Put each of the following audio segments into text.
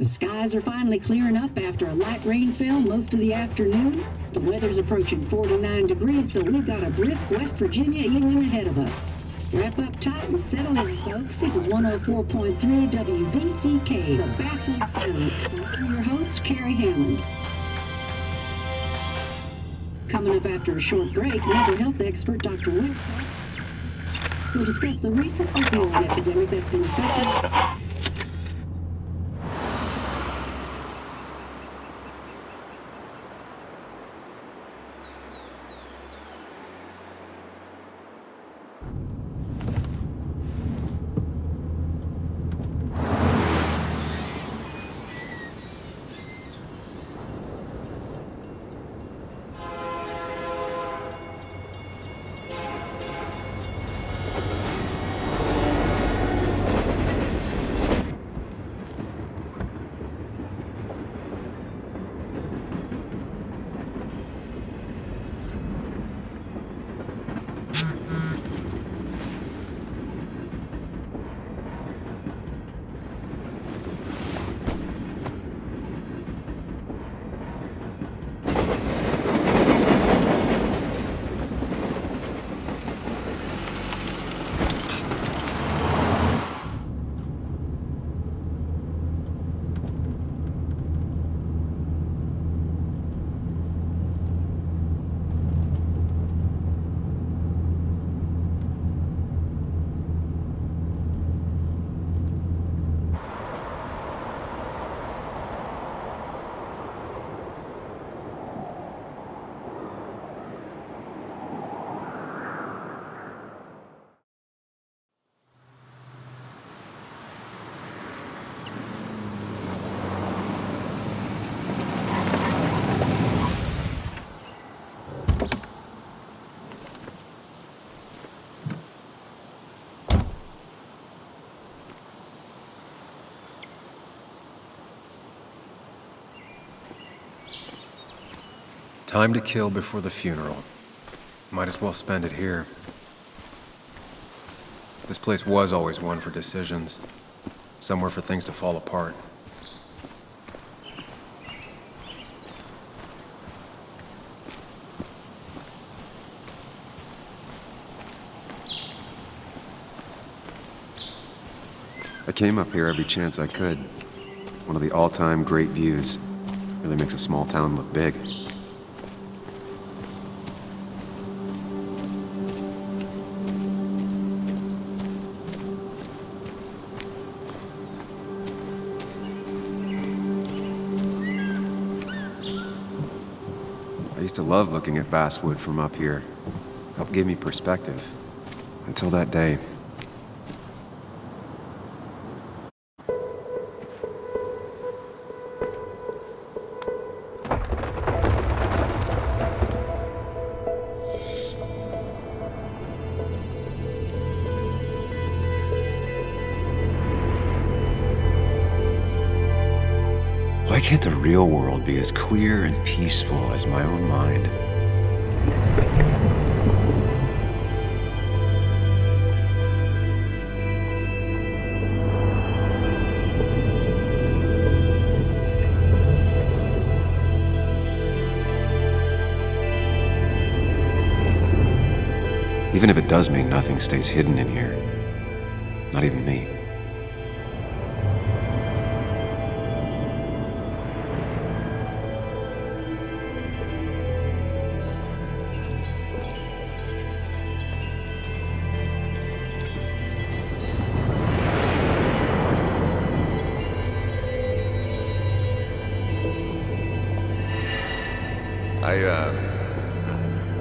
The skies are finally clearing up after a light rainfall most of the afternoon. The weather's approaching 49 degrees, so we've got a brisk West Virginia evening ahead of us. Wrap up tight and settle in, folks. This is 104.3 WVCK, the Basswood Sound. I'm your host, Carrie Hammond. Coming up after a short break, mental health expert Dr. Wick will discuss the recent opioid epidemic that's been affecting... Time to kill before the funeral. Might as well spend it here. This place was always one for decisions. Somewhere for things to fall apart. I came up here every chance I could. One of the all-time great views. Really makes a small town look big. I used to love looking at Basswood from up here. Helped give me perspective. Until that day. Why can't the real world be as clear and peaceful as my own mind? Even if it does mean nothing stays hidden in here. Not even me.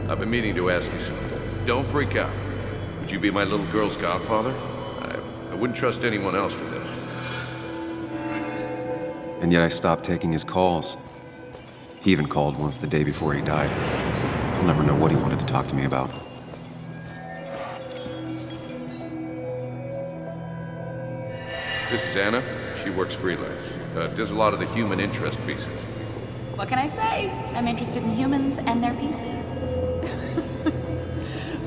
I've been meaning to ask you something. Don't freak out. Would you be my little girl's godfather? I wouldn't trust anyone else with this. And yet I stopped taking his calls. He even called once the day before he died. I'll never know what he wanted to talk to me about. This is Anna. She works freelance. Does a lot of the human interest pieces. What can I say? I'm interested in humans and their pieces.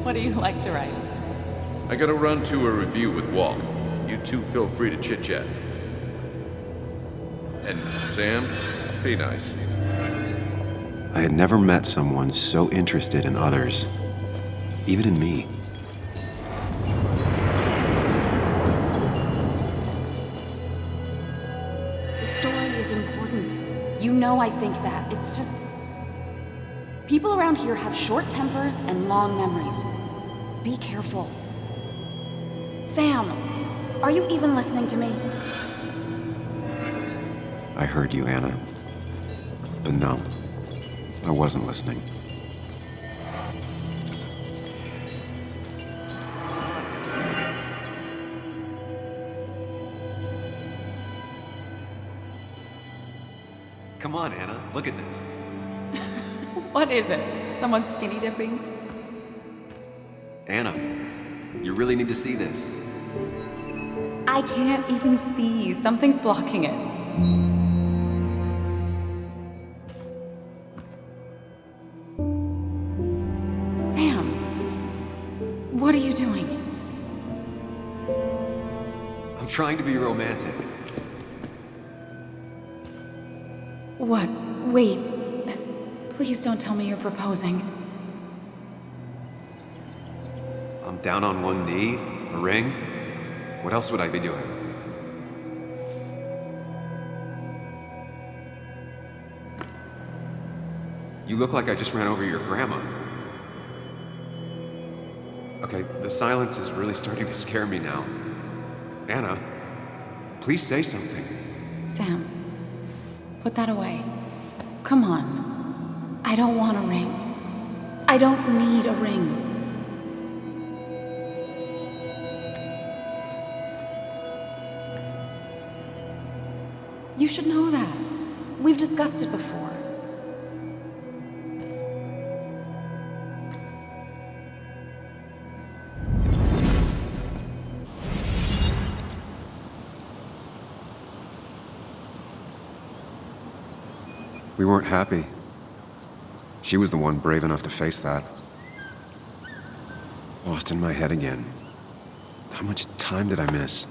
What do you like to write? I gotta run to a review with Walt. You two feel free to chit-chat. And Sam, be nice. I had never met someone so interested in others, even in me. The story is important. You know I think that. It's just... people around here have short tempers and long memories. Be careful. Sam, are you even listening to me? I heard you, Anna. But no, I wasn't listening. Come on, Anna, look at this. What is it? Someone skinny dipping? Anna, you really need to see this. I can't even see. Something's blocking it. Sam, what are you doing? I'm trying to be romantic. What? Wait. Please don't tell me you're proposing. I'm down on one knee, a ring. What else would I be doing? You look like I just ran over your grandma. Okay, the silence is really starting to scare me now. Anna, please say something. Sam, put that away. Come on. I don't want a ring. I don't need a ring. You should know that. We've discussed it before. We weren't happy. She was the one brave enough to face that. Lost in my head again. How much time did I miss?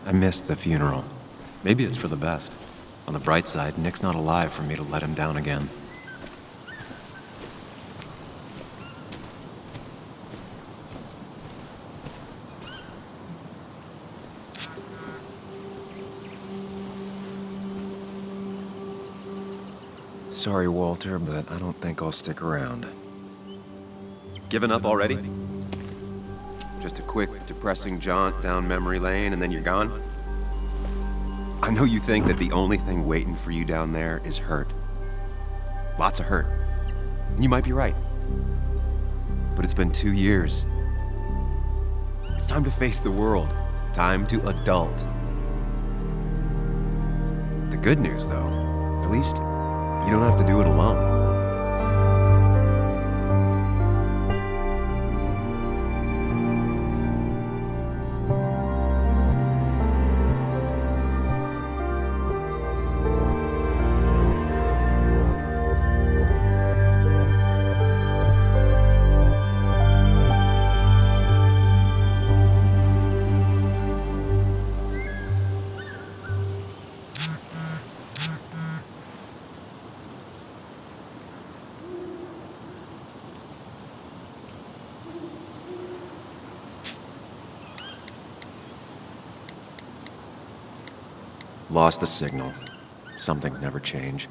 I missed the funeral. Maybe it's for the best. On the bright side, Nick's not alive for me to let him down again. Sorry, Walter, but I don't think I'll stick around. Given up already? Just a quick, depressing jaunt down memory lane and then you're gone? I know you think that the only thing waiting for you down there is hurt. Lots of hurt. And you might be right. But it's been 2 years. It's time to face the world. Time to adult. The good news, though, at least you don't have to do it alone. Lost the signal. Some things never change.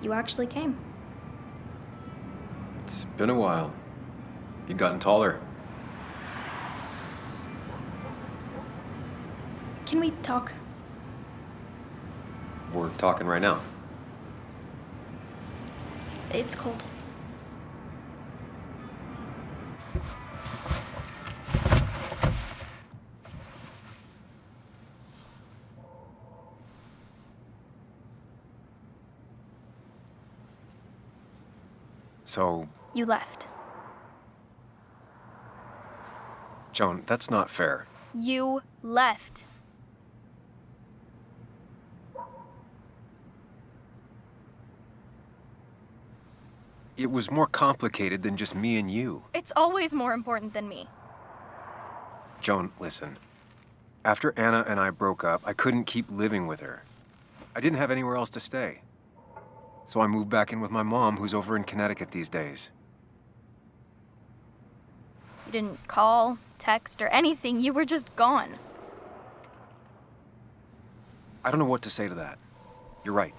you actually came. It's been a while. You've gotten taller. Can we talk? We're talking right now. It's cold. So, You left. Joan, that's not fair. You left. It was more complicated than just me and you. It's always more important than me. Joan, listen. After Anna and I broke up, I couldn't keep living with her. I didn't have anywhere else to stay. So I moved back in with my mom, who's over in Connecticut these days. You didn't call, text, or anything. You were just gone. I don't know what to say to that. You're right.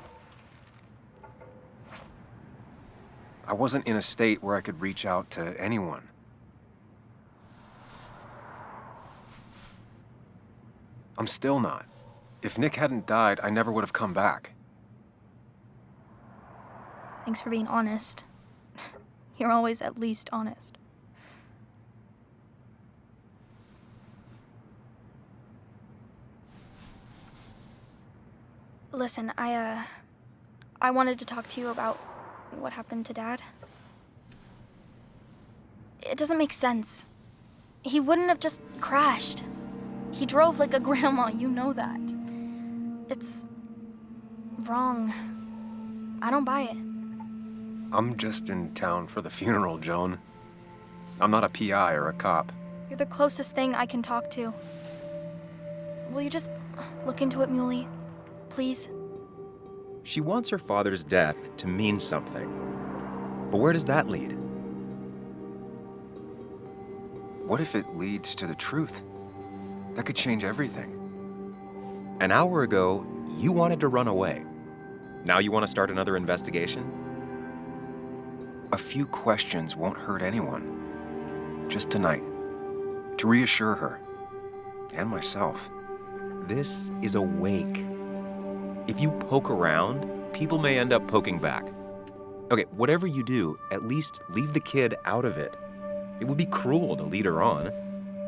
I wasn't in a state where I could reach out to anyone. I'm still not. If Nick hadn't died, I never would have come back. Thanks for being honest. You're always at least honest. Listen, I wanted to talk to you about what happened to Dad. It doesn't make sense. He wouldn't have just crashed. He drove like a grandma, you know that. It's wrong. I don't buy it. I'm just in town for the funeral, Joan. I'm not a PI or a cop. You're the closest thing I can talk to. Will you just look into it, Muley? Please? She wants her father's death to mean something. But where does that lead? What if it leads to the truth? That could change everything. An hour ago, you wanted to run away. Now you want to start another investigation? A few questions won't hurt anyone. Just tonight. To reassure her. And myself. This is a wake. If you poke around, people may end up poking back. Okay, whatever you do, at least leave the kid out of it. It would be cruel to lead her on.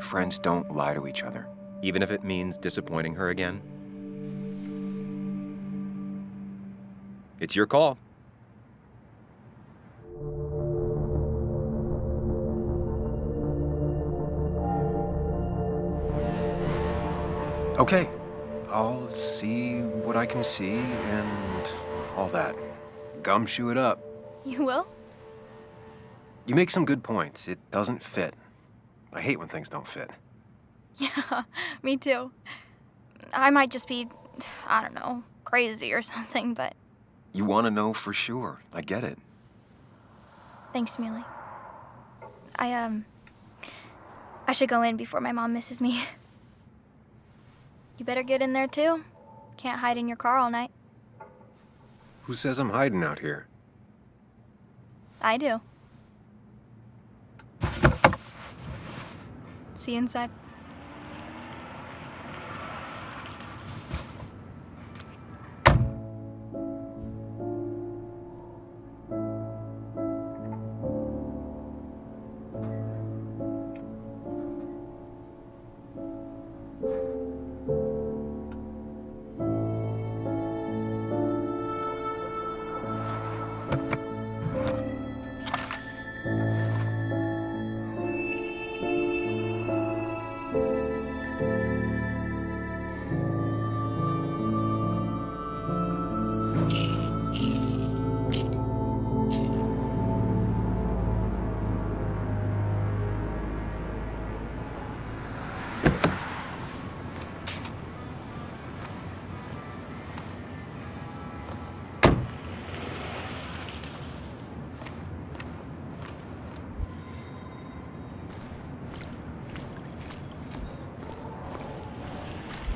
Friends don't lie to each other. Even if it means disappointing her again. It's your call. Okay. I'll see what I can see and all that. Gumshoe it up. You will? You make some good points. It doesn't fit. I hate when things don't fit. Yeah, me too. I might just be, I don't know, crazy or something, but... You want to know for sure. I get it. Thanks, Muley. I should go in before my mom misses me. You better get in there, too. Can't hide in your car all night. Who says I'm hiding out here? I do. See you inside.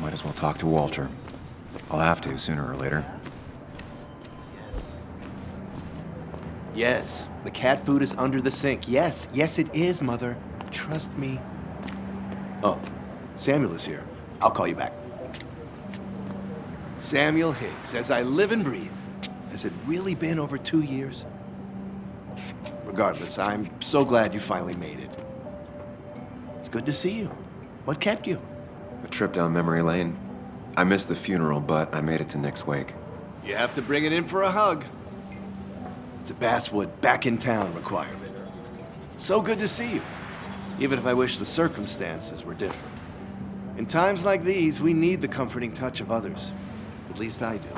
Might as well talk to Walter. I'll have to sooner or later. Yes, the cat food is under the sink. Yes, yes it is, Mother. Trust me. Oh, Samuel is here. I'll call you back. Samuel Higgs, as I live and breathe. Has it really been over 2 years? Regardless, I'm so glad you finally made it. It's good to see you. What kept you? A trip down memory lane. I missed the funeral, but I made it to Nick's wake. You have to bring it in for a hug. It's a Basswood back in town requirement. So good to see you, even if I wish the circumstances were different. In times like these, we need the comforting touch of others. At least I do.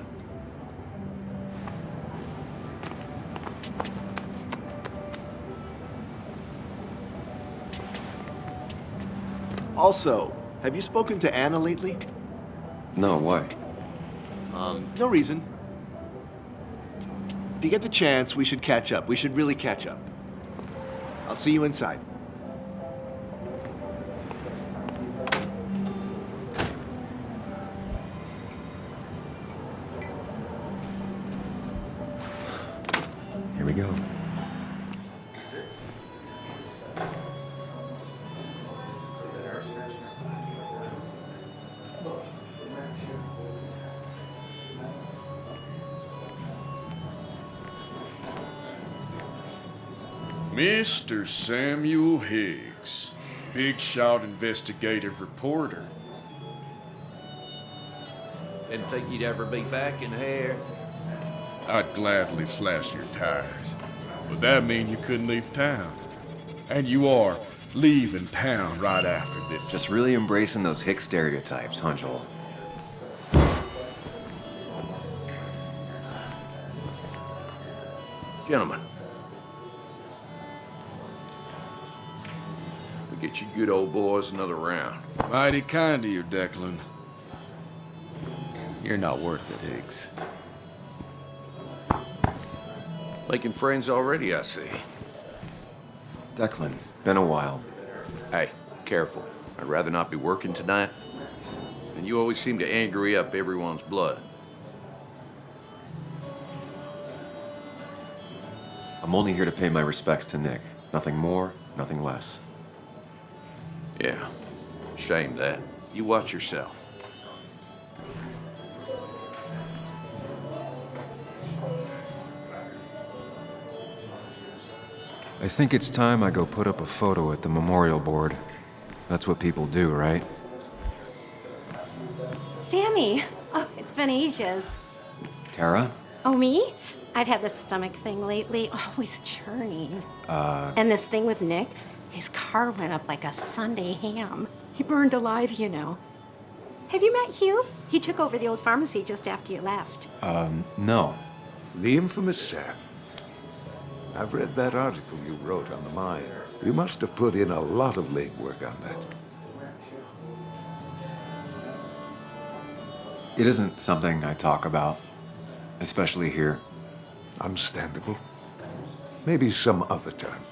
Also, have you spoken to Anna lately? No, why? No reason. If you get the chance, we should catch up. We should really catch up. I'll see you inside. Here we go. Mr. Samuel Higgs, big shot investigative reporter. Didn't think you'd ever be back in here. I'd gladly slash your tires, but that mean you couldn't leave town. And you are leaving town right after this. Just really embracing those hick stereotypes, huh, Joel? Gentlemen, we get you good old boys another round. Mighty kind of you, Declan. You're not worth it, Higgs. Making friends already, I see. Declan, been a while. Hey, careful. I'd rather not be working tonight. And you always seem to angry up everyone's blood. I'm only here to pay my respects to Nick. Nothing more, nothing less. Yeah, shame that. You watch yourself. I think it's time I go put up a photo at the memorial board. That's what people do, right? Sammy! Oh, it's been ages. Tara? Oh, me? I've had this stomach thing lately, always churning. And this thing with Nick, his car went up like a Sunday ham. He burned alive, you know. Have you met Hugh? He took over the old pharmacy just after you left. No. The infamous Sam. I've read that article you wrote on the mine. You must have put in a lot of legwork on that. It isn't something I talk about, especially here. Understandable. Maybe some other time.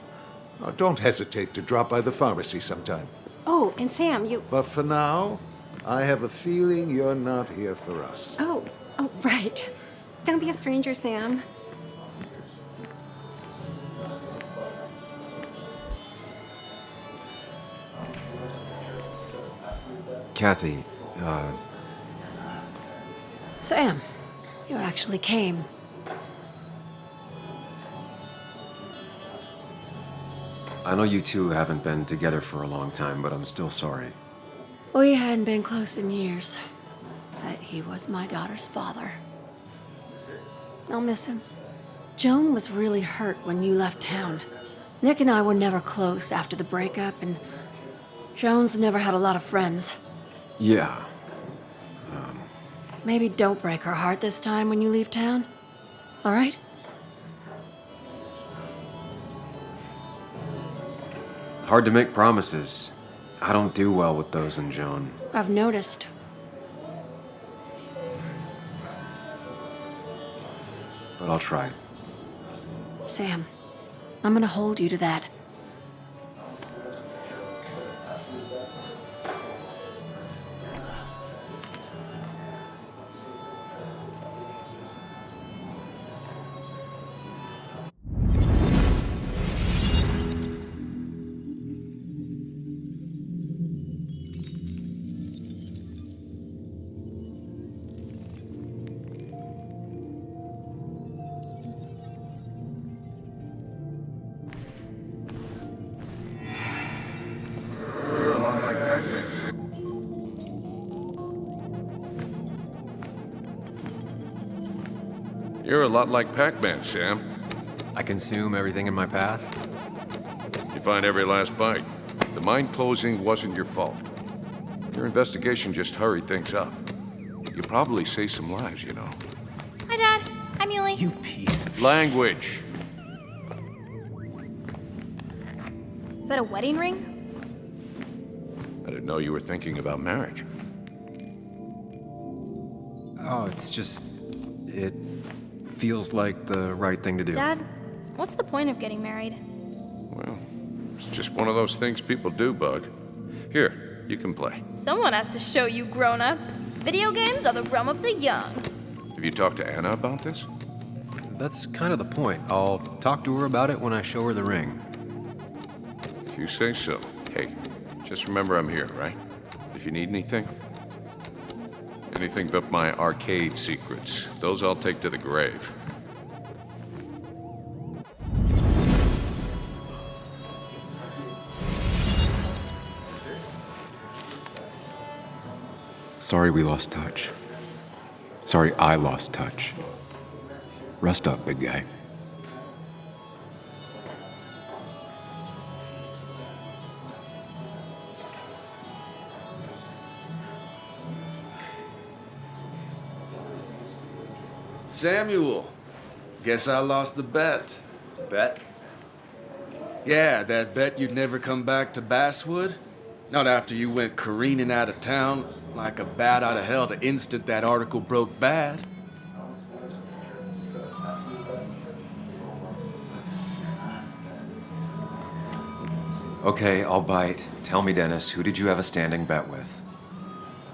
Don't hesitate to drop by the pharmacy sometime. Oh, and Sam, you... But for now, I have a feeling you're not here for us. Oh, right. Don't be a stranger, Sam. Kathy, Sam, you actually came. I know you two haven't been together for a long time, but I'm still sorry. We hadn't been close in years, but he was my daughter's father. I'll miss him. Joan was really hurt when you left town. Nick and I were never close after the breakup, and Joan's never had a lot of friends. Yeah. Maybe don't break her heart this time when you leave town, all right? Hard to make promises. I don't do well with those in Joan. I've noticed. But I'll try. Sam, I'm gonna hold you to that. You're a lot like Pac-Man, Sam. I consume everything in my path. You find every last bite. The mine closing wasn't your fault. Your investigation just hurried things up. You probably saved some lives, you know. Hi, Dad. Hi, Muley. You piece of... Language. Is that a wedding ring? I didn't know you were thinking about marriage. Oh, it's just... It feels like the right thing to do. Dad, what's the point of getting married? Well, it's just one of those things people do, Bug. Here, you can play. Someone has to show you grown-ups. Video games are the realm of the young. Have you talked to Anna about this? That's kind of the point. I'll talk to her about it when I show her the ring. If you say so. Hey, just remember I'm here, right? If you need anything. Anything but my arcade secrets. Those I'll take to the grave. Sorry we lost touch. Sorry I lost touch. Rest up, big guy. Samuel, guess I lost the bet. Bet? Yeah, that bet you'd never come back to Basswood? Not after you went careening out of town like a bat out of hell the instant that article broke bad. Okay, I'll bite. Tell me, Dennis, who did you have a standing bet with?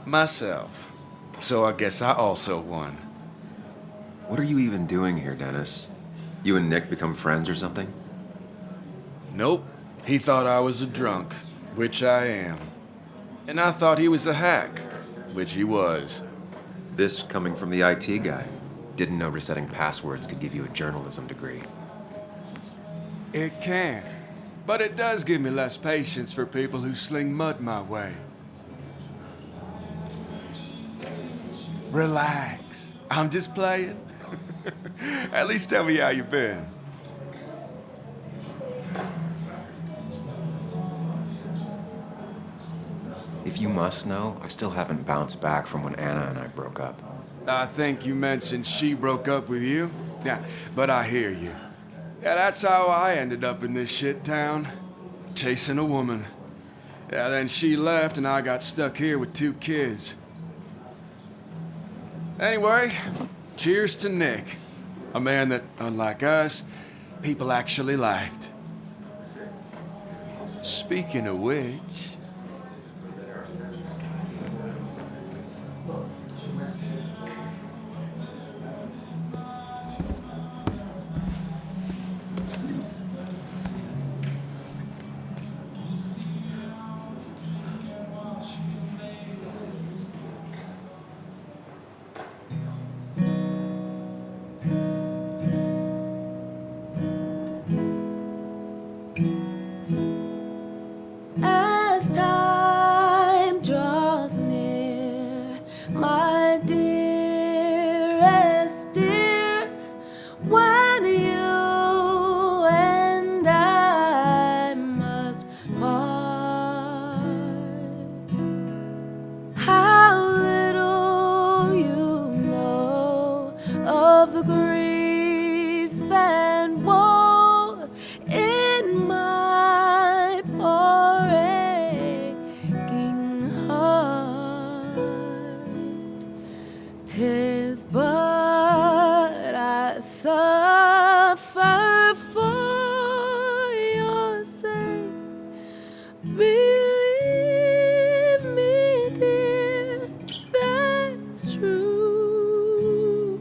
Myself. So I guess I also won. What are you even doing here, Dennis? You and Nick become friends or something? Nope. He thought I was a drunk, which I am. And I thought he was a hack, which he was. This coming from the IT guy. Didn't know resetting passwords could give you a journalism degree. It can. But it does give me less patience for people who sling mud my way. Relax. I'm just playing. At least tell me how you been. If you must know, I still haven't bounced back from when Anna and I broke up. I think you mentioned she broke up with you. Yeah, but I hear you. Yeah, that's how I ended up in this shit town. Chasing a woman. Yeah, then she left and I got stuck here with 2 kids. Anyway, cheers to Nick. A man that, unlike us, people actually liked. Speaking of which... As time draws near, my dearest dear, when you and I must part, how little you know of the grief and woe in my poor aching heart. 'Tis but I suffer for your sake. Believe me, dear, that's true.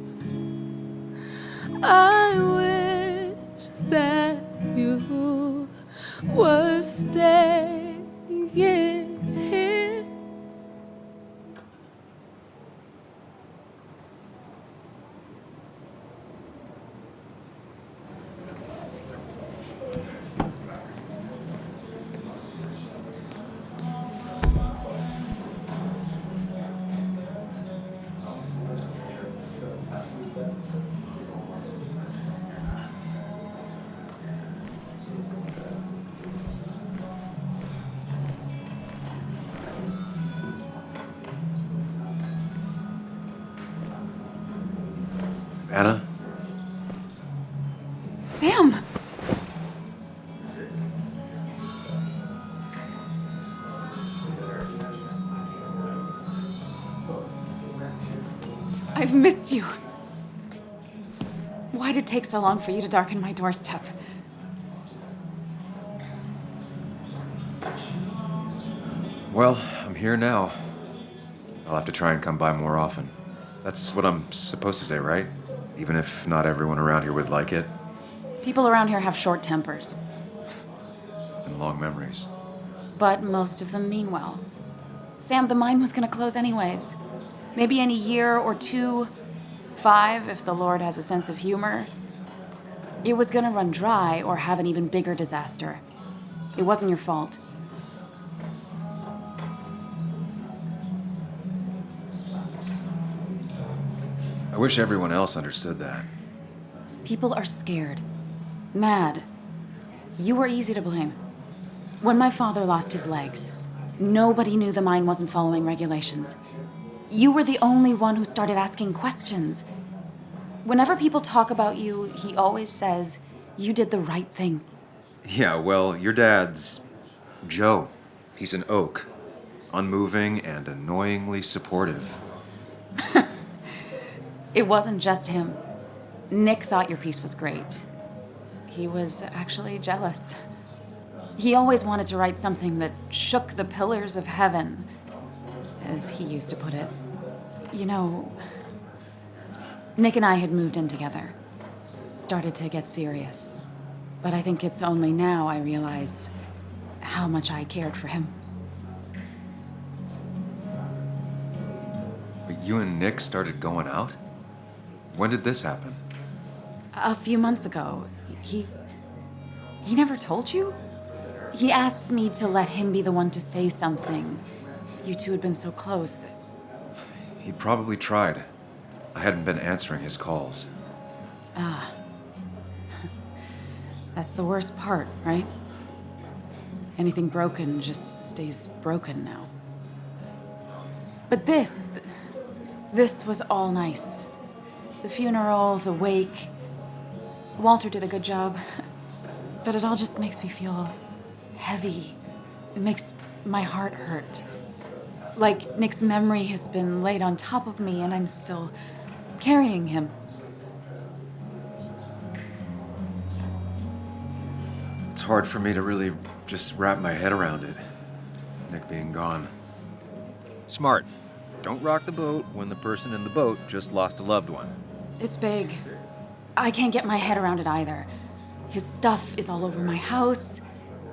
I wish that you were staying here. Anna? Sam! I've missed you. Why did it take so long for you to darken my doorstep? Well, I'm here now. I'll have to try and come by more often. That's what I'm supposed to say, right? Even if not everyone around here would like it. People around here have short tempers, And long memories. but most of them mean well. Sam, the mine was gonna close anyways. Maybe in a year or 2, 5, if the Lord has a sense of humor. It was gonna run dry or have an even bigger disaster. It wasn't your fault. I wish everyone else understood that. People are scared. Mad. You were easy to blame. When my father lost his legs, nobody knew the mine wasn't following regulations. You were the only one who started asking questions. Whenever people talk about you, he always says, you did the right thing. Yeah, well, your dad's Joe. He's an oak. Unmoving and annoyingly supportive. It wasn't just him. Nick thought your piece was great. He was actually jealous. He always wanted to write something that shook the pillars of heaven, as he used to put it. You know, Nick and I had moved in together. Started to get serious. But I think it's only now I realize how much I cared for him. But you and Nick started going out? When did this happen? A few months ago, he never told you? He asked me to let him be the one to say something. You two had been so close. He probably tried. I hadn't been answering his calls. Ah. That's the worst part, right? Anything broken just stays broken now. But this was all nice. The funeral, the wake. Walter did a good job. But it all just makes me feel heavy. It makes my heart hurt. Like Nick's memory has been laid on top of me and I'm still carrying him. It's hard for me to really just wrap my head around it. Nick being gone. Smart. Don't rock the boat when the person in the boat just lost a loved one. It's big. I can't get my head around it either. His stuff is all over my house,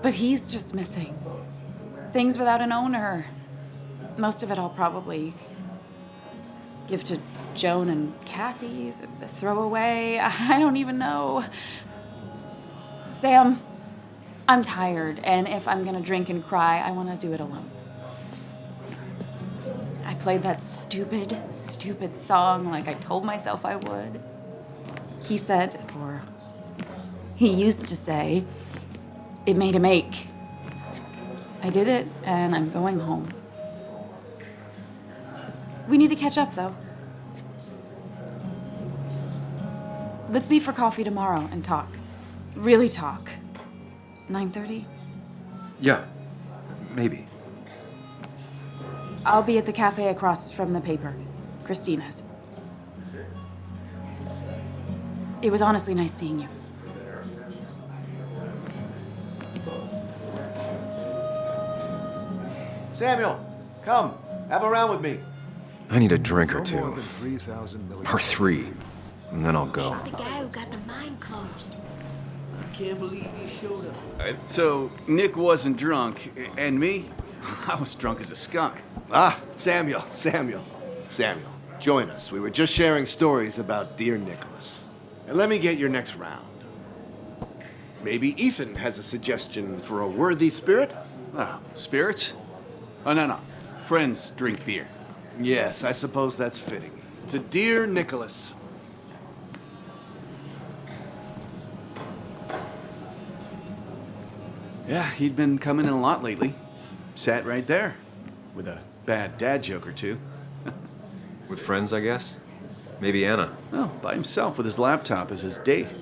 but he's just missing. Things without an owner. Most of it I'll probably give to Joan and Kathy, the throwaway. I don't even know. Sam, I'm tired, and if I'm gonna drink and cry, I wanna do it alone. I played that stupid song like I told myself I would. He said, or he used to say, it made him ache. I did it, and I'm going home. We need to catch up, though. Let's meet for coffee tomorrow and talk. Really talk. 9:30? Yeah, maybe. I'll be at the cafe across from the paper. Christina's. It was honestly nice seeing you. Samuel, come. Have a round with me. I need a drink or No two. more than 3,000 million. Or 3. And then I'll go. It's the guy who got the mine closed. I can't believe you showed up. So, Nick wasn't drunk, and me? I was drunk as a skunk. Ah, Samuel. Join us. We were just sharing stories about dear Nicholas. And let me get your next round. Maybe Ethan has a suggestion for a worthy spirit? Oh, spirits? Oh, no. Friends drink beer. Yes, I suppose that's fitting. To dear Nicholas. Yeah, he'd been coming in a lot lately. Sat right there, with a bad dad joke or two. With friends, I guess? Maybe Anna. Oh, by himself with his laptop as his date.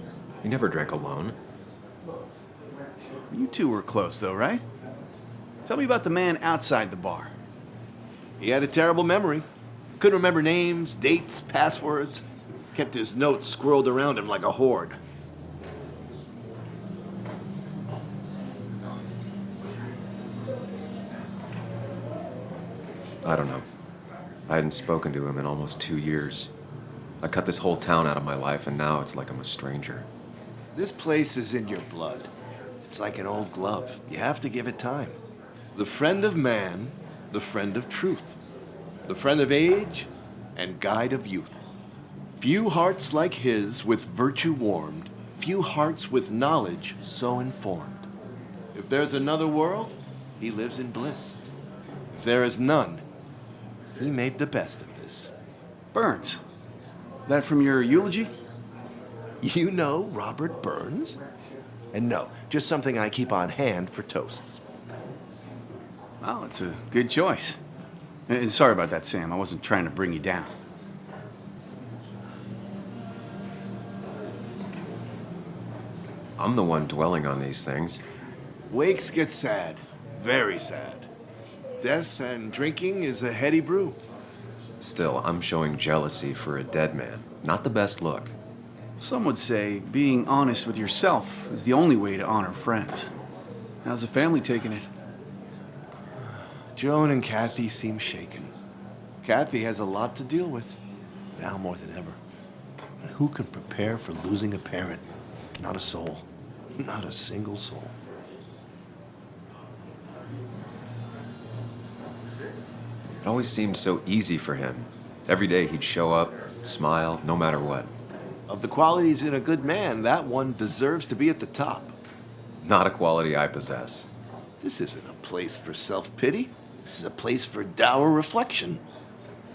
He never drank alone. You two were close, though, right? Tell me about the man outside the bar. He had a terrible memory. Couldn't remember names, dates, passwords. Kept his notes squirreled around him like a hoard. I don't know. I hadn't spoken to him in almost 2 years. I cut this whole town out of my life, and now it's like I'm a stranger. This place is in your blood. It's like an old glove. You have to give it time. The friend of man, the friend of truth. The friend of age, and guide of youth. Few hearts like his with virtue warmed, few hearts with knowledge so informed. If there's another world, he lives in bliss. If there is none, he made the best of this. Burns. That from your eulogy? You know Robert Burns? And no, just something I keep on hand for toasts. Well, it's a good choice. And sorry about that, Sam. I wasn't trying to bring you down. I'm the one dwelling on these things. Wakes get sad. Very sad. Death and drinking is a heady brew. Still, I'm showing jealousy for a dead man. Not the best look. Some would say being honest with yourself is the only way to honor friends. How's the family taking it? Joan and Kathy seem shaken. Kathy has a lot to deal with, now more than ever. And who can prepare for losing a parent? Not a soul. Not a single soul. It always seemed so easy for him. Every day he'd show up, smile, no matter what. Of the qualities in a good man, that one deserves to be at the top. Not a quality I possess. This isn't a place for self-pity. This is a place for dour reflection.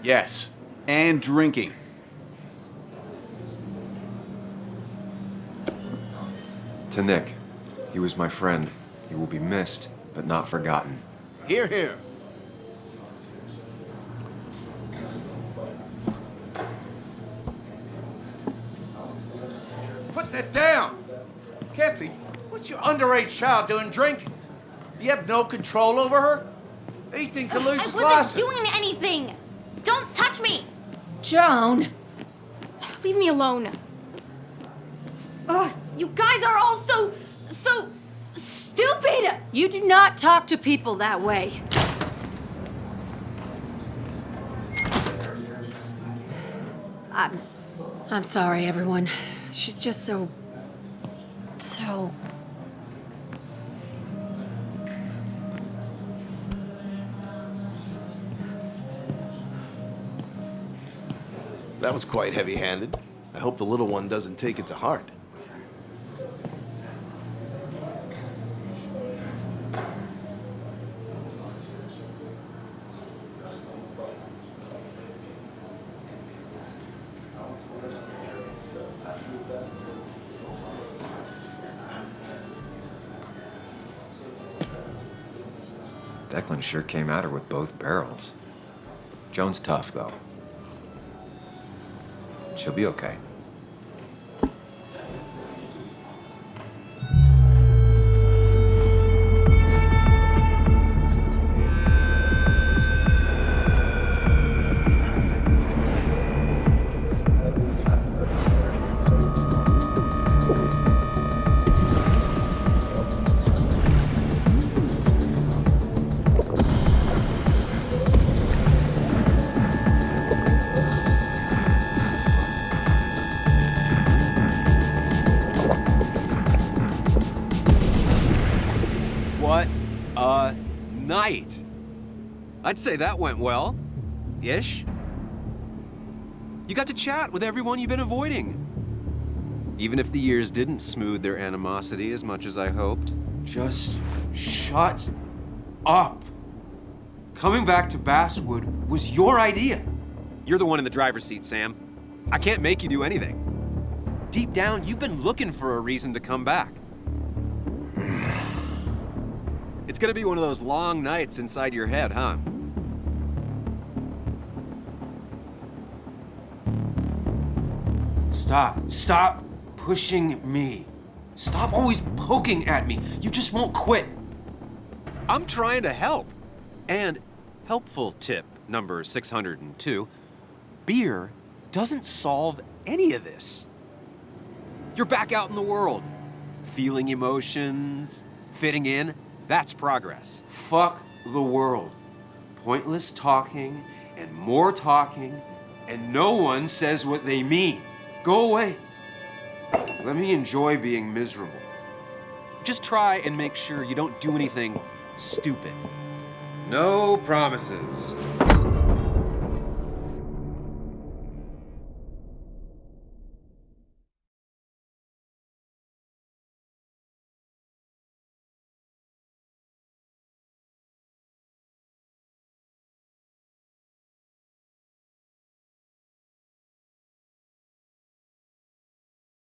Yes, and drinking. To Nick, he was my friend. He will be missed, but not forgotten. Hear, hear. Put that down! Kathy, what's your underage child doing drinking? You have no control over her? Anything could lose his I wasn't license. doing anything! Don't touch me! Joan! Leave me alone. Ugh, you guys are all so stupid! You do not talk to people that way. I'm sorry, everyone. She's just so... That was quite heavy-handed. I hope the little one doesn't take it to heart. Declan sure came at her with both barrels. Joan's tough, though. She'll be okay. What a night! I'd say that went well. Ish. You got to chat with everyone you've been avoiding. Even if the years didn't smooth their animosity as much as I hoped. Just shut up. Coming back to Basswood was your idea. You're the one in the driver's seat, Sam. I can't make you do anything. Deep down, you've been looking for a reason to come back. It's gonna be one of those long nights inside your head, huh? Stop. Stop pushing me. Stop always poking at me. You just won't quit. I'm trying to help. And helpful tip number 602, beer doesn't solve any of this. You're back out in the world, feeling emotions, fitting in. That's progress. Fuck the world. Pointless talking and more talking, and no one says what they mean. Go away. Let me enjoy being miserable. Just try and make sure you don't do anything stupid. No promises.